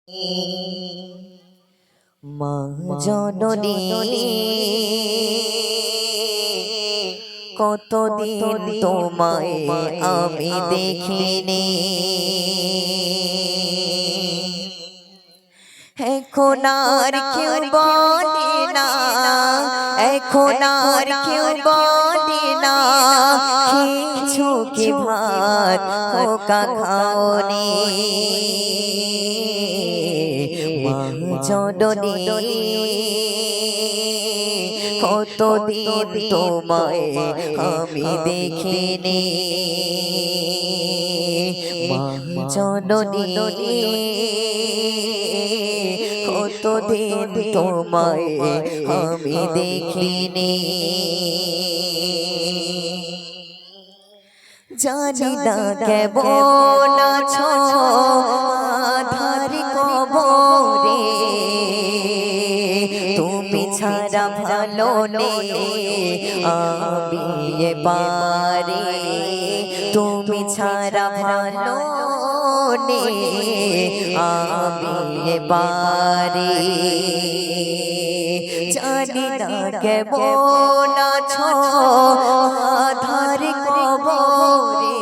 মা জননী কতদিন তোমায় আমি দেখিনি, এখন আর কেউ বলে না, এখন আর কেউ বলে না কিছু কি ভাত খোকা খাওনি। মা জননী কতদিন তোমায় আমি দেখিনি, মা জননী কতদিন তোমায় আমি দেখিনি। জানি না কেমন আছো আধার কবরে, তুমি ছাড়া ভালো নেই আমি এ পারে, তুমি ছাড়া ভালো নেই আমি এ পারে। জানি না কেমন আছো আধার কবরে,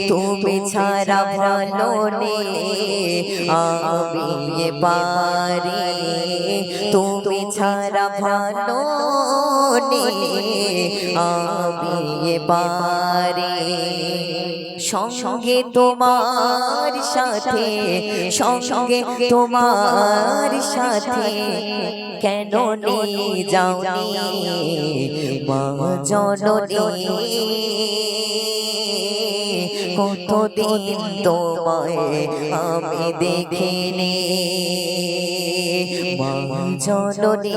তুমি ছাড়া ভালো নেই আমি এ পারে, তুমি ছাড়া ভালো নেই আমি এ পারে। সঙ্গে তোমার সাথে, সঙ্গে তোমার সাথে কেন নিয়ে যাওনি মা জননী, কতদিন তোমায় আমি দেখিনি, মা জননী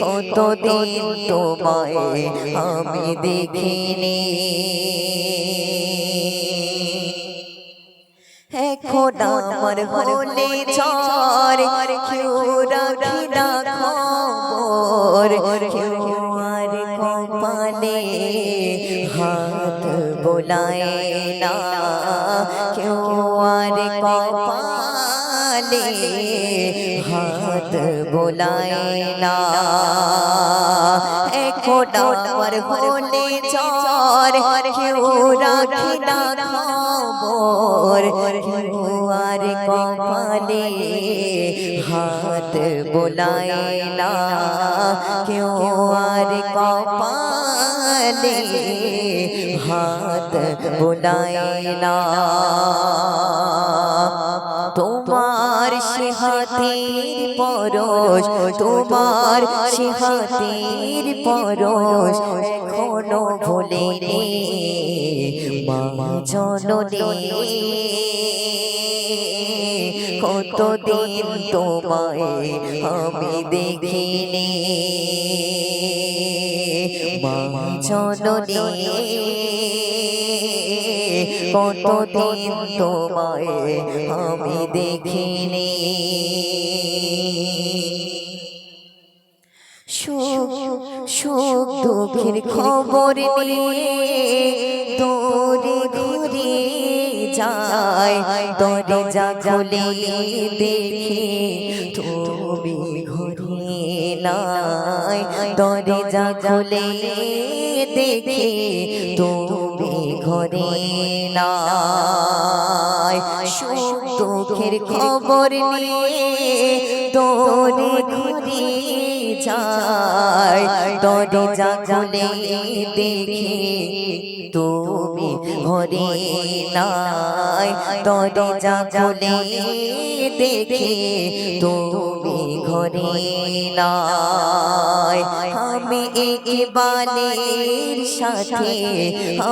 কতদিন তোমায় আমি দেখিনি। এখন আমার হলে ঝড় কেউ রাখি না খবর, কেউ আর কপালে হাত বোলায় না, কেউ আর কপালে হাত বোলায় না। এখন আমার হলে ঝড় কেউ রাখি না খবর, কেউ আর কপালে হাত বোলায় না, কেউ আর কপালে হাত বোলায় না। তোমার সে হাতের পরশ, তোমার সে হাতের পরশ এখনো ভোলেনি মা জননী, কতদিন তোমায় আমি দেখিনি, মা জননী কতদিন তোমায় আমি দেখিনি। সুখ সুখ দুঃখের খবর নিয়ে দৌড়ে ঘুরে যায়, দরজা খুলে দেখি তুমি ঘরে নাই, দরজা খুলে দেখি তুমি ঘরে নাই। সুখ দুঃখের খবর নিয়ে দৌড়ে ঘুরে যায়, দরজা খুলে দেখি তুমি ঘরে নাই, দরজা খুলে দেখি তুমি ঘরে নাই। আমি ইকবালের সাথে,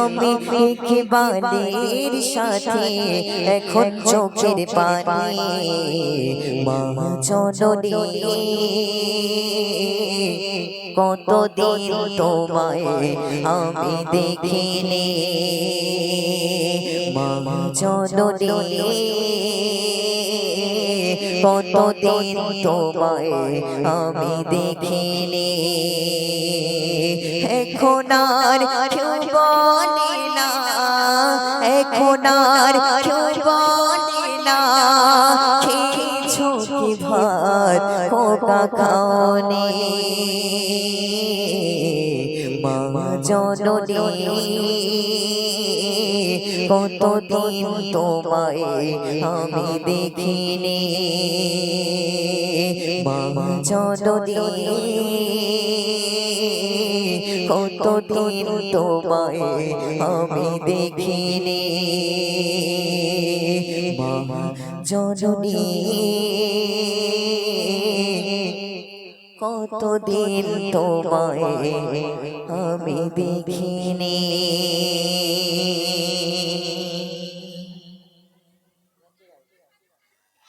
আমি ইকবালের সাথে এখন চোখের পানি মা জননী, কতদিন তোমায় আমি দেখিনি, মা জননী কতদিন তোমায় আমি দেখিনি। এখন আর কেউ বলে না, এখন আর কেউ বলে না খেয়েছো কি ভাত খোকা খাওনি মা জননী কতদিন তোমায় আমি দেখিনি মা জননী কতদিন তোমায় আমি দেখিনি মা জননী কতদিন তোমায় আমি দেখিনি।